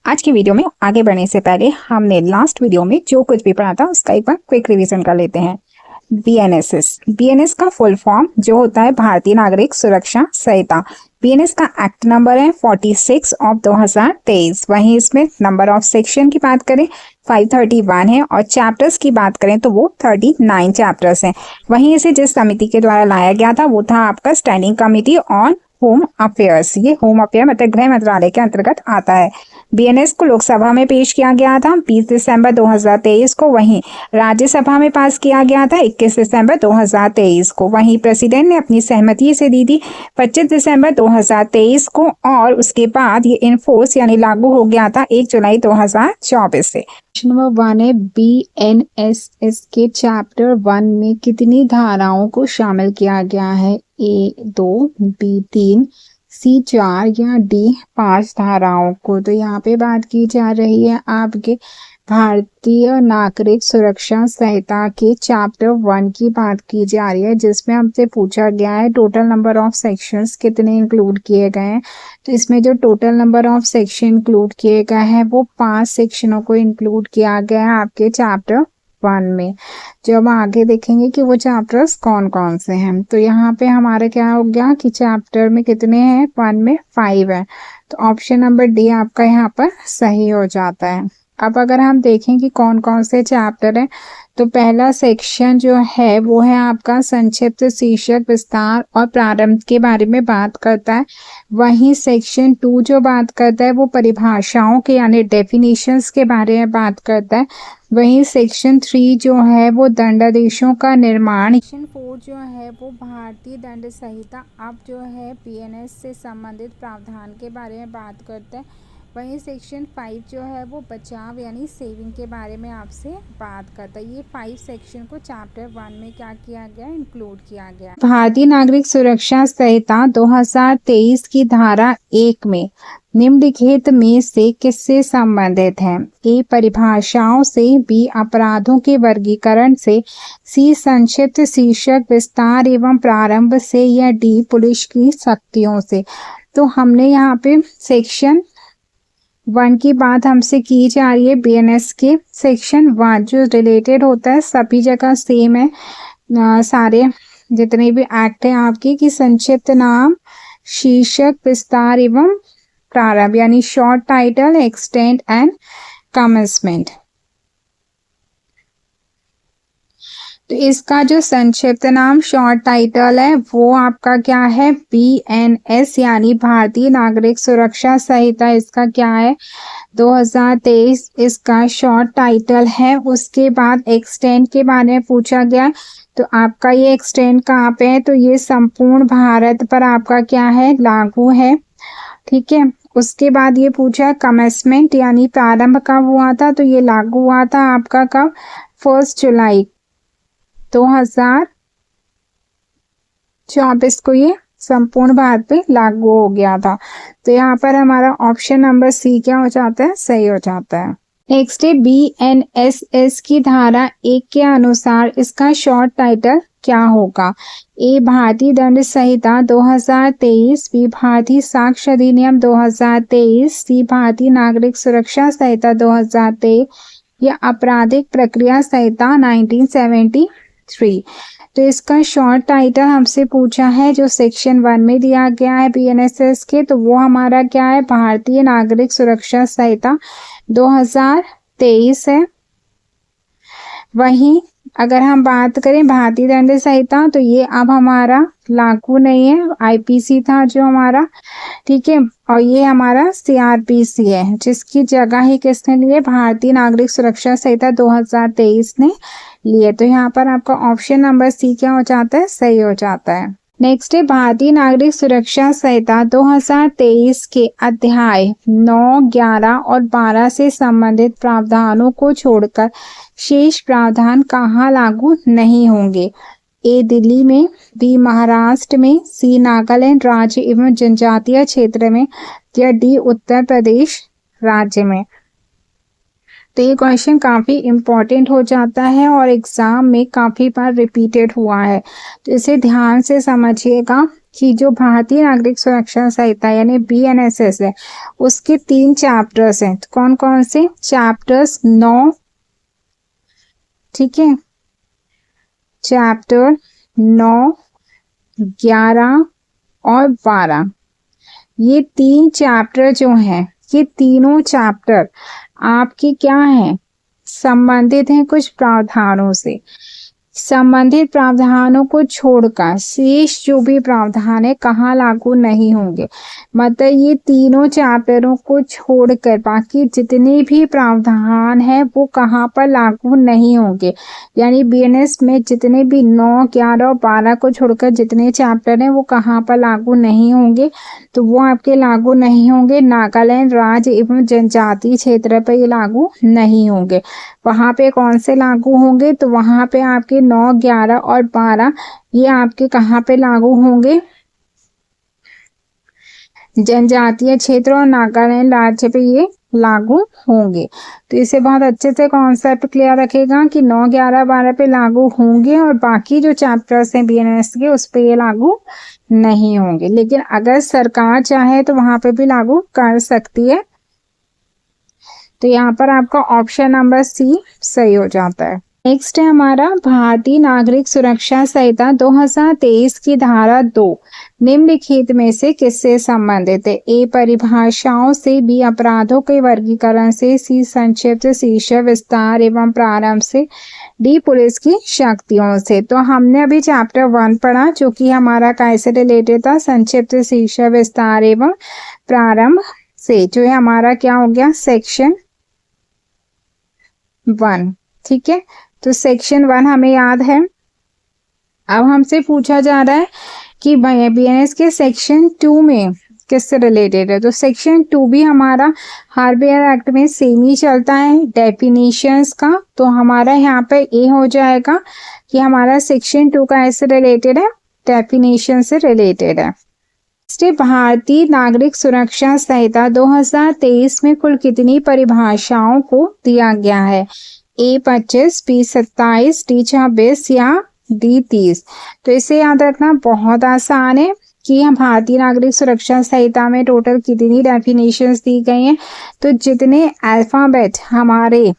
आज की वीडियो में आगे बढ़ने से पहले हमने लास्ट वीडियो में जो कुछ भी पढ़ा था उसका एक बार क्विक रिवीजन कर लेते हैं। बीएनएसएस, बीएनएस का फुल फॉर्म जो होता है भारतीय नागरिक सुरक्षा संहिता। बीएनएस का एक्ट नंबर है 46 ऑफ 2023। वहीं इसमें नंबर ऑफ सेक्शन की बात करें 531 है और चैप्टर्स की बात करें तो वो 39 चैप्टर्स हैं। वहीं इसे जिस समिति के द्वारा लाया गया था वो था आपका standing committee on home affairs. ये होम अफेयर मतलब गृह मंत्रालय के अंतर्गत आता है। बीएनएस को लोकसभा में पेश किया गया था 20 दिसंबर 2023 को। वहीं राज्यसभा में पास किया गया था 21 दिसंबर 2023 को। वहीं प्रेसिडेंट ने अपनी सहमति से दी थी 25 दिसंबर 2023 को और उसके बाद ये इनफोर्स यानी लागू हो गया था 1 जुलाई 2024 से। क्वेश्चन नंबर 1 है बीएनएसएस के चैप्टर 1 में कितनी धाराओं को शामिल किया गया है? ए 2, बी 3, सी 4 या डी 5 धाराओं को। तो यहाँ पे बात की जा रही है आपके भारतीय नागरिक सुरक्षा संहिता के चैप्टर 1 की बात की जा रही है, जिसमें हमसे पूछा गया है टोटल नंबर ऑफ सेक्शंस कितने इंक्लूड किए गए हैं। तो इसमें जो total number of section include किए गए हैं वो 5 सेक्शनों को इंक्लूड किया गया है आपके चैप्टर 1 में। जो हम आगे देखेंगे कि वो चैप्टर्स कौन कौन से हैं। तो यहाँ पे हमारा क्या हो गया कि चैप्टर में कितने हैं? 1 में 5 है। तो ऑप्शन नंबर डी आपका यहाँ पर सही हो जाता है। अब अगर हम देखें कि कौन कौन से चैप्टर हैं, तो पहला सेक्शन जो है वो है आपका संक्षिप्त शीर्षक विस्तार और प्रारंभ के बारे में बात करता है। वहीं सेक्शन 2 जो बात करता है वो परिभाषाओं के यानी डेफिनेशंस के बारे में बात करता है। वहीं सेक्शन 3 जो है वो दंडादेशों का निर्माण। सेक्शन 4 जो है वो भारतीय दंड संहिता अब जो है बीएनएस से संबंधित प्रावधान के बारे में बात करता है। वहीं सेक्शन 5 जो है वो बचाव यानी सेविंग के बारे में आपसे बात करता है। ये 5 सेक्शन को चैप्टर 1 में क्या किया गया, इंक्लूड किया गया। भारतीय नागरिक सुरक्षा संहिता 2023 की धारा 1 में निम्नलिखित में से किससे संबंधित है? ए परिभाषाओं से, बी अपराधों के वर्गीकरण से, सी संक्षिप्त शीर्षक विस्तार एवं प्रारंभ से या डी पुलिस की शक्तियों से। तो हमने यहाँ पे सेक्शन 1 की बात हमसे की जा रही है। बीएनएस के सेक्शन 1 जो रिलेटेड होता है सभी जगह सेम है। सारे जितने भी एक्ट हैं आपके कि संक्षिप्त नाम, शीर्षक, विस्तार एवं प्रारंभ यानी short title, extend and commencement. तो इसका जो संक्षिप्त नाम शॉर्ट टाइटल है वो आपका क्या है? बीएनएस यानी भारतीय नागरिक सुरक्षा संहिता। इसका क्या है? 2023 इसका शॉर्ट टाइटल है। उसके बाद एक्सटेंड के बारे में पूछा गया, तो आपका ये एक्सटेंड कहाँ पे है? तो ये संपूर्ण भारत पर आपका क्या है? लागू है। ठीक है। उसके बाद ये पूछा कमेंसमेंट यानी प्रारंभ कब हुआ था? तो ये लागू हुआ था आपका कब? 1 जुलाई 2024 को ये संपूर्ण भारत पे लागू हो गया था। तो यहाँ पर हमारा ऑप्शन नंबर सी क्या हो जाता है? सही हो जाता है। नेक्स्ट है बीएनएसएस की धारा 1 के अनुसार इसका शॉर्ट टाइटल क्या होगा? ए भारतीय दंड संहिता 2023, बी भारतीय साक्ष्य अधिनियम 2023, सी भारतीय नागरिक सुरक्षा संहिता 2023 या आपराधिक प्रक्रिया संहिता 1973। तो इसका शॉर्ट टाइटल हमसे पूछा है जो सेक्शन 1 में दिया गया है बीएनएसएस के, तो वो हमारा क्या है? भारतीय नागरिक सुरक्षा संहिता 2023 है। वहीं अगर हम बात करें भारतीय दंड संहिता तो ये अब हमारा लागू नहीं है, आईपीसी था जो हमारा, ठीक है। और ये हमारा सीआरपीसी है जिसकी जगह ही किसने लिए? भारतीय नागरिक सुरक्षा संहिता 2023 ने लिए। तो यहाँ पर आपका ऑप्शन नंबर सी क्या हो जाता है? सही हो जाता है। नेक्स्ट है भारतीय नागरिक सुरक्षा संहिता 2023 के अध्याय 9, 11 और 12 से संबंधित प्रावधानों को छोड़कर शेष प्रावधान कहाँ लागू नहीं होंगे? ए दिल्ली में, बी महाराष्ट्र में, सी नागालैंड राज्य एवं जनजातीय क्षेत्र में या डी उत्तर प्रदेश राज्य में। तो ये क्वेश्चन काफ़ी इम्पोर्टेंट हो जाता है और एग्ज़ाम में काफ़ी बार रिपीटेड हुआ है, तो इसे ध्यान से समझिएगा। कि जो भारतीय नागरिक सुरक्षा संहिता यानी BNSS है उसके 3 चैप्टर्स हैं। तो कौन कौन से चैप्टर्स? 9, ठीक है, चैप्टर 9, 11 और 12, ये 3 चैप्टर जो हैं ये तीनों चैप्टर आपके क्या हैं? संबंधित हैं कुछ प्रावधानों से। संबंधित प्रावधानों को छोड़कर शेष जो भी प्रावधान है कहाँ लागू नहीं होंगे। मतलब ये तीनों चैप्टरों को छोड़कर बाकी जितने भी प्रावधान है वो कहाँ पर लागू नहीं होंगे। यानी BNS में जितने भी 9, 11 और 12 को छोड़कर जितने चैप्टर हैं वो कहाँ पर लागू नहीं होंगे। तो वो आपके लागू नहीं होंगे नागालैंड राज्य एवं जनजातीय क्षेत्र पर ये लागू नहीं होंगे। वहां पे कौन से लागू होंगे? तो वहां पे आपके 9, 11 और 12 ये आपके कहाँ पे लागू होंगे? जनजातीय क्षेत्र और नागालैंड राज्य पे ये लागू होंगे। तो इसे बहुत अच्छे से कॉन्सेप्ट क्लियर रखेगा कि 9, 11, 12 पे लागू होंगे और बाकी जो चैप्टर्स हैं BNS के उस पे ये लागू नहीं होंगे। लेकिन अगर सरकार चाहे तो वहां पे भी लागू कर सकती है। तो यहाँ पर आपका ऑप्शन नंबर C सही हो जाता है। नेक्स्ट है हमारा भारतीय नागरिक सुरक्षा संहिता 2023 की धारा 2 निम्नलिखित में से किससे संबंधित है? A परिभाषाओं से, B अपराधों के वर्गीकरण से, C संक्षिप्त शीर्षक विस्तार एवं प्रारंभ से, D पुलिस की शक्तियों से। तो हमने अभी चैप्टर 1 पढ़ा जो कि हमारा कैसे रिलेटेड था? संक्षिप्त शीर्षक विस्तार एवं प्रारंभ से, जो है हमारा क्या हो गया? सेक्शन 1, ठीक है। तो सेक्शन 1 हमें याद है। अब हमसे पूछा जा रहा है कि BNS के सेक्शन 2 में किससे रिलेटेड है? तो सेक्शन 2 भी हमारा हार्बेयर एक्ट में सेम ही चलता है डेफिनेशंस का। तो हमारा यहाँ पे ए हो जाएगा कि हमारा सेक्शन 2 का ऐसे रिलेटेड है, डेफिनेशन से रिलेटेड है। भारतीय नागरिक सुरक्षा संहिता 2023 में कुल कितनी परिभाषाओं को दिया गया है? A 25, B 27, D 26 या D 30। तो इसे याद रखना बहुत आसान है कि हम भारतीय नागरिक सुरक्षा संहिता में टोटल कितनी डेफिनेशंस दी गई हैं। तो जितने अल्फाबेट हमारे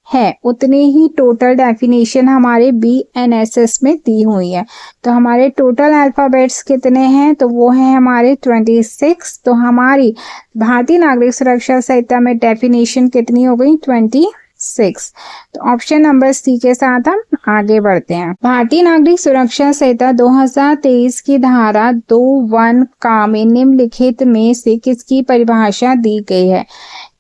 है उतने ही टोटल डेफिनेशन हमारे BNSS में दी हुई है। तो हमारे टोटल अल्फाबेट्स कितने हैं? तो वो है हमारे 26। तो हमारी भारतीय नागरिक सुरक्षा संहिता में डेफिनेशन कितनी हो गई? 26। तो ऑप्शन नंबर C के साथ हम आगे बढ़ते हैं। भारतीय नागरिक सुरक्षा संहिता 2023 की धारा 2(1) का में निम्नलिखित में से किसकी परिभाषा दी गई है?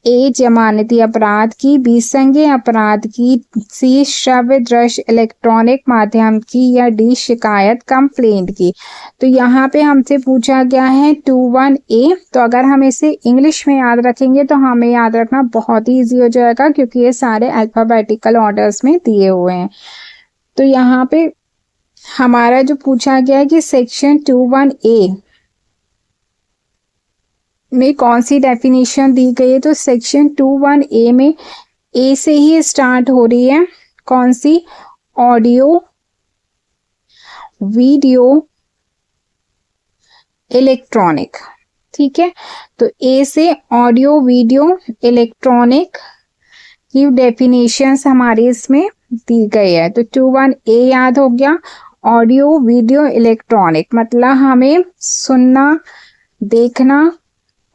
A जमानती अपराध की, B संज्ञेय अपराध की, C श्रव्य दृश्य इलेक्ट्रॉनिक माध्यम की या D शिकायत कंप्लेंट की। तो यहाँ पे हमसे पूछा गया है 2(1)A। तो अगर हम इसे इंग्लिश में याद रखेंगे तो हमें याद रखना बहुत ही ईजी हो जाएगा क्योंकि ये सारे अल्फाबेटिकल ऑर्डर्स में दिए हुए हैं। तो यहाँ पे हमारा जो पूछा गया है कि सेक्शन 2(1)A में कौन सी डेफिनेशन दी गई है? तो सेक्शन 2(1)A में A से ही स्टार्ट हो रही है। कौन सी? ऑडियो वीडियो इलेक्ट्रॉनिक, ठीक है। तो A से ऑडियो वीडियो इलेक्ट्रॉनिक की डेफिनेशंस हमारी इसमें दी गई है। तो 2(1)A याद हो गया। ऑडियो वीडियो इलेक्ट्रॉनिक मतलब हमें सुनना, देखना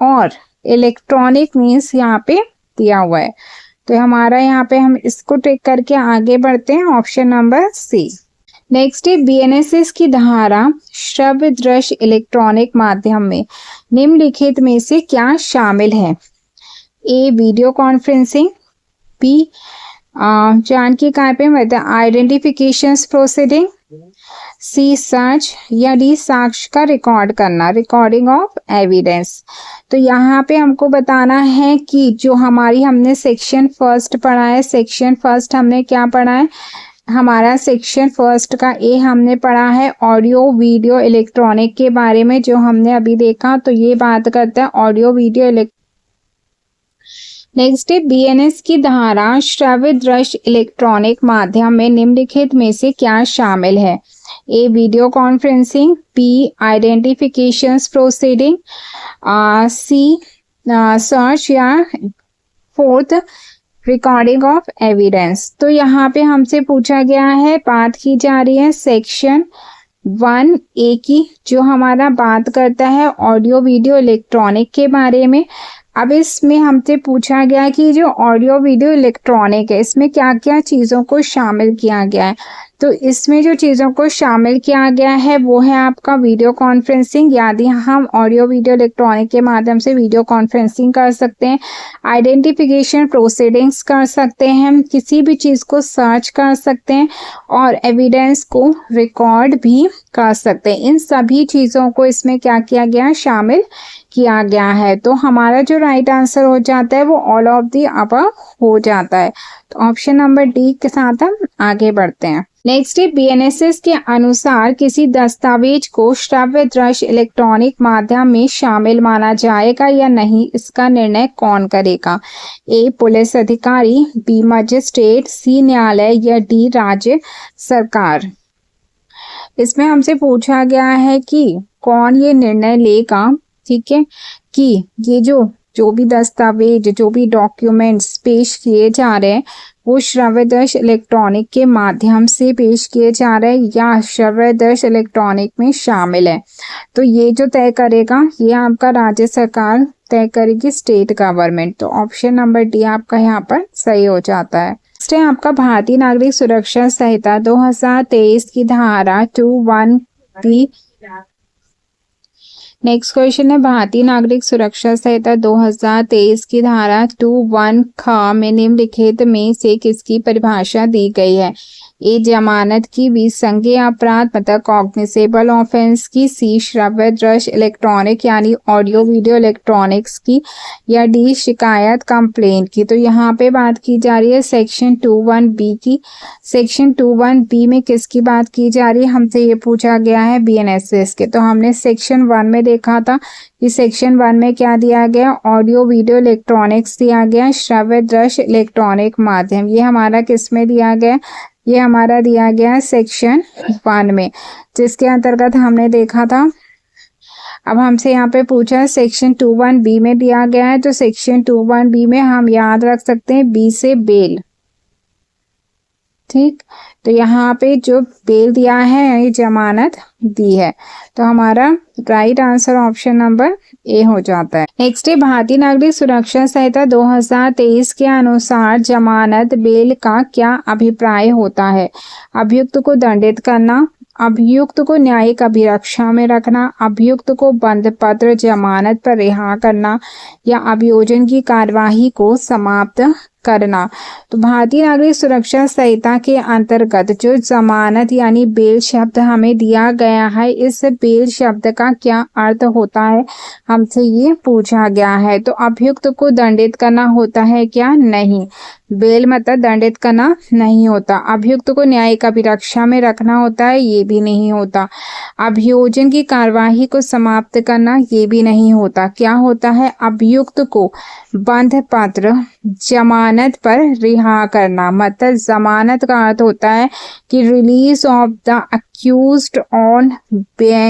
और इलेक्ट्रॉनिक मीन्स यहाँ पे दिया हुआ है। तो हमारा यहाँ पे हम इसको टिक करके आगे बढ़ते हैं, ऑप्शन नंबर C। नेक्स्ट है BNSS की धारा श्रव्य दृश्य इलेक्ट्रॉनिक माध्यम में निम्नलिखित में से क्या शामिल है? A वीडियो कॉन्फ्रेंसिंग, B जानकी कापे मतलब आइडेंटिफिकेशन प्रोसीडिंग, C सर्च या D साक्ष्य का रिकॉर्ड करना, रिकॉर्डिंग ऑफ एविडेंस। तो यहाँ पे हमको बताना है कि जो हमारी हमने सेक्शन 1 पढ़ा है, सेक्शन 1 हमने क्या पढ़ा है? हमारा सेक्शन 1 का A हमने पढ़ा है ऑडियो वीडियो इलेक्ट्रॉनिक के बारे में जो हमने अभी देखा। तो ये बात करता है ऑडियो वीडियो नेक्स्ट है बीएनएस की धारा श्रव्य दृश्य इलेक्ट्रॉनिक माध्यम में निम्नलिखित में से क्या शामिल है? A video conferencing, B identification proceeding, C search या फोर्थ रिकॉर्डिंग ऑफ एविडेंस। तो यहाँ पे हमसे पूछा गया है, बात की जा रही है सेक्शन 1A की, जो हमारा बात करता है ऑडियो वीडियो इलेक्ट्रॉनिक के बारे में। अब इसमें हमसे पूछा गया कि जो ऑडियो वीडियो इलेक्ट्रॉनिक है इसमें क्या क्या चीज़ों को शामिल किया गया है। तो इसमें जो चीज़ों को शामिल किया गया है वो है आपका वीडियो कॉन्फ्रेंसिंग, यदि हम ऑडियो वीडियो इलेक्ट्रॉनिक के माध्यम से वीडियो कॉन्फ्रेंसिंग कर सकते हैं, आइडेंटिफिकेशन प्रोसीडिंग्स कर सकते हैं, किसी भी चीज़ को सर्च कर सकते हैं और एविडेंस को रिकॉर्ड भी कर सकते हैं। इन सभी चीज़ों को इसमें क्या किया गया, शामिल किया गया है। तो हमारा जो राइट आंसर हो जाता है वो ऑल ऑफ दी अबव हो जाता है। तो ऑप्शन नंबर डी के साथ हम आगे बढ़ते हैं। नेक्स्ट है बीएनएसएस के अनुसार किसी दस्तावेज को श्रव्य दृश्य इलेक्ट्रॉनिक माध्यम में शामिल माना जाएगा या नहीं, इसका निर्णय कौन करेगा? ए पुलिस अधिकारी, बी मजिस्ट्रेट, सी न्यायालय या डी राज्य सरकार। इसमें हमसे पूछा गया है कि कौन ये निर्णय लेगा, ठीक है, कि ये जो भी दस्तावेज, जो भी डॉक्यूमेंट्स पेश किए जा रहे हैं वो श्रव्य दृश्य इलेक्ट्रॉनिक के माध्यम से पेश किए जा रहे हैं या श्रव्य दृश्य इलेक्ट्रॉनिक में शामिल है। तो ये जो तय करेगा ये आपका राज्य सरकार तय करेगी, स्टेट गवर्नमेंट। तो ऑप्शन नंबर डी आपका यहाँ पर सही हो जाता है। नेक्स्ट है आपका भारतीय नागरिक सुरक्षा संहिता 2023 की धारा 21B। नेक्स्ट क्वेश्चन है भारतीय नागरिक सुरक्षा संहिता 2023 की धारा 21 ख में निम्नलिखित में से किसकी परिभाषा दी गई है? ए जमानत की, बी संज्ञेय अपराध मतलब कॉग्निसेबल ऑफेंस की, सी श्रव्य दृश्य इलेक्ट्रॉनिक यानी ऑडियो वीडियो इलेक्ट्रॉनिक्स की, या डी शिकायत कंप्लेंट की। तो यहाँ पे बात की जा रही है सेक्शन 21B की। सेक्शन 21B में किसकी बात की जा रही है? हमसे ये पूछा गया है बीएनएसएस के। तो हमने सेक्शन 1 में देखा था कि सेक्शन 1 में क्या दिया गया, ऑडियो वीडियो इलेक्ट्रॉनिक्स दिया गया, श्रव्य दृश्य इलेक्ट्रॉनिक माध्यम, ये हमारा किस में दिया गया, ये हमारा दिया गया सेक्शन 1 में, जिसके अंतर्गत हमने देखा था। अब हमसे यहाँ पे पूछा है सेक्शन 21B में दिया गया है, तो सेक्शन 21B में हम याद रख सकते हैं बी से बेल, ठीक। तो यहाँ पे जो बेल दिया है ये जमानत दी है, तो हमारा right answer option number A हो जाता है। नेक्स्ट है भारतीय नागरिक सुरक्षा संहिता 2023 के अनुसार जमानत बेल का क्या अभिप्राय होता है? अभियुक्त को दंडित करना, अभियुक्त को न्यायिक अभिरक्षा में रखना, अभियुक्त को बंद पत्र जमानत पर रिहा करना, या अभियोजन की कार्यवाही को समाप्त करना। तो भारतीय नागरिक सुरक्षा संहिता के अंतर्गत जो जमानत यानी बेल शब्द हमें दिया गया है, इस बेल शब्द का क्या अर्थ होता है, हमसे ये पूछा गया है। तो अभियुक्त को दंडित करना होता है क्या? नहीं, बेल मतलब दंडित करना नहीं होता। अभियुक्त को न्यायिक अभिरक्षा में रखना होता है, ये भी नहीं होता। अभियोजन की कार्यवाही को समाप्त करना, ये भी नहीं होता। क्या होता है? अभियुक्त को बंध पत्र जमानत पर रिहा करना, मतलब जमानत का अर्थ होता है कि release of the accused on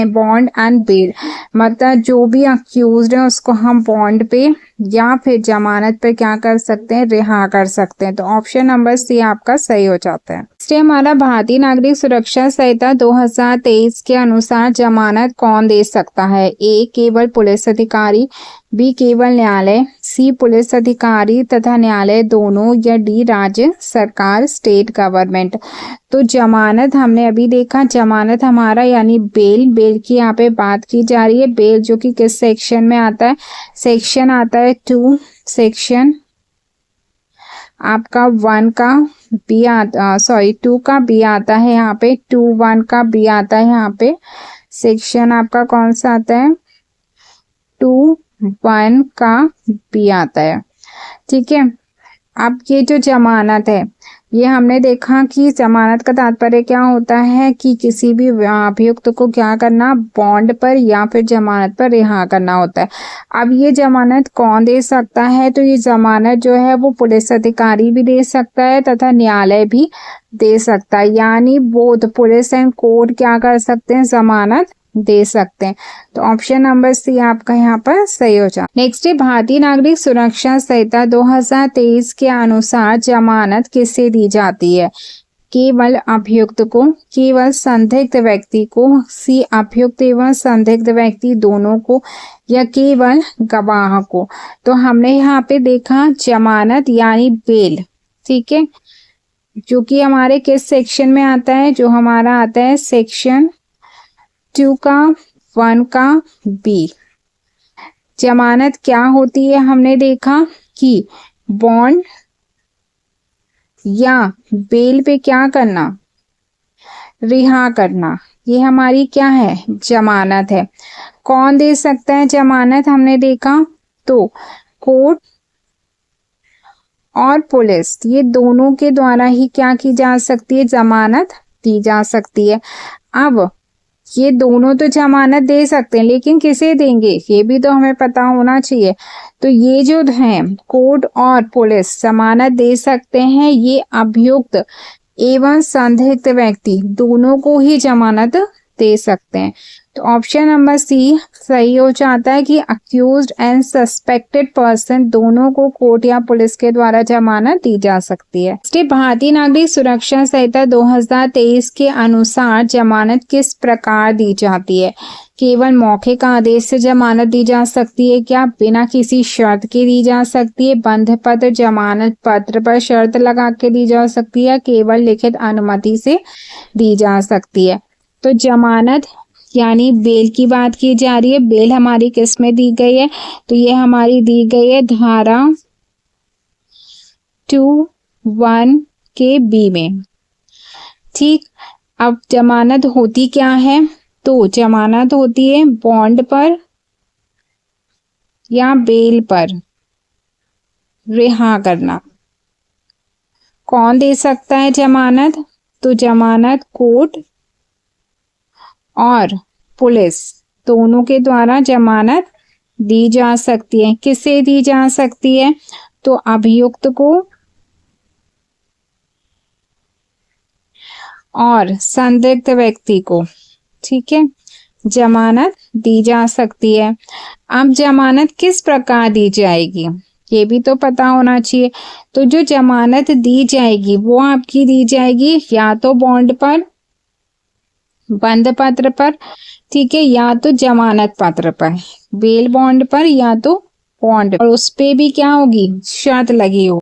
bond and bail, मतलब जो भी अक्यूज्ड है उसको हम बॉन्ड पे या फिर जमानत पे क्या कर सकते हैं, रिहा कर सकते हैं। तो ऑप्शन नंबर सी आपका सही हो जाता है। इसलिए हमारा भारतीय नागरिक सुरक्षा संहिता 2023 के अनुसार जमानत कौन दे सकता है? ए केवल पुलिस अधिकारी, बी केवल न्यायालय, सी पुलिस अधिकारी तथा न्यायालय दोनों, या डी राज्य सरकार स्टेट गवर्नमेंट। तो जमानत हमने अभी देखा, जमानत हमारा यानी बेल, बेल की यहाँ पे बात की जा रही है। बेल जो कि किस सेक्शन में आता है? सेक्शन आता है 2, सेक्शन आपका 1 का बी आता, सॉरी 2 का बी आता है यहाँ पे, 2(1) का बी आता है यहाँ पे। सेक्शन आपका कौन सा आता है? 2(1) का बी आता है, ठीक है। अब ये जो जमानत है ये हमने देखा कि जमानत का तात्पर्य क्या होता है कि किसी भी अभियुक्त को क्या करना, बॉन्ड पर या फिर जमानत पर रिहा करना होता है। अब ये जमानत कौन दे सकता है, तो ये जमानत जो है वो पुलिस अधिकारी भी दे सकता है तथा न्यायालय भी दे सकता है, यानी बोथ पुलिस एंड कोर्ट क्या कर सकते हैं, जमानत दे सकते हैं। तो ऑप्शन नंबर सी आपका यहाँ पर सही हो जाए। नेक्स्ट है भारतीय नागरिक सुरक्षा संहिता 2023 के अनुसार जमानत किसे दी जाती है, केवल अभियुक्त को, केवल संदिग्ध व्यक्ति को, सी अभियुक्त एवं संदिग्ध व्यक्ति दोनों को, या केवल गवाह को। तो हमने यहाँ पे देखा जमानत यानी बेल, ठीक है, जो कि हमारे किस सेक्शन में आता है, जो हमारा आता है सेक्शन 2 का 1 का बी। जमानत क्या होती है, हमने देखा कि बॉन्ड या बेल पे क्या करना, रिहा करना, ये हमारी क्या है, जमानत है। कौन दे सकता है जमानत, हमने देखा तो कोर्ट और पुलिस, ये दोनों के द्वारा ही क्या की जा सकती है, जमानत दी जा सकती है। अब ये दोनों तो जमानत दे सकते हैं, लेकिन किसे देंगे ये भी तो हमें पता होना चाहिए। तो ये जो है कोर्ट और पुलिस जमानत दे सकते हैं, ये अभियुक्त एवं संदिग्ध व्यक्ति दोनों को ही जमानत दे सकते हैं। तो ऑप्शन नंबर सी सही हो जाता है कि अक्यूज्ड एंड सस्पेक्टेड पर्सन दोनों को कोर्ट या पुलिस के द्वारा जमानत दी जा सकती है। भारतीय नागरिक सुरक्षा संहिता 2023 के अनुसार जमानत किस प्रकार दी जाती है, केवल मौखिक आदेश से जमानत दी जा सकती है क्या, बिना किसी शर्त के दी जा सकती है, बंध पत्र जमानत पत्र पर शर्त लगा के दी जा सकती है, केवल लिखित अनुमति से दी जा सकती है। तो जमानत यानी बेल की बात की जा रही है। बेल हमारी किस में दी गई है, तो ये हमारी दी गई है धारा 2(1) के बी में, ठीक। अब जमानत होती क्या है, तो जमानत होती है बॉन्ड पर या बेल पर रिहा करना। कौन दे सकता है जमानत, तो जमानत कोर्ट और पुलिस दोनों के द्वारा जमानत दी जा सकती है। किसे दी जा सकती है, तो अभियुक्त को और संदिग्ध व्यक्ति को, ठीक है, जमानत दी जा सकती है। अब जमानत किस प्रकार दी जाएगी ये भी तो पता होना चाहिए। तो जो जमानत दी जाएगी वो आपकी दी जाएगी या तो बॉन्ड पर, बंद पत्र पर, ठीक है, या तो जमानत पत्र पर, बेल बॉन्ड पर या तो बॉन्ड, और उस पे भी क्या होगी, शर्त लगी हो।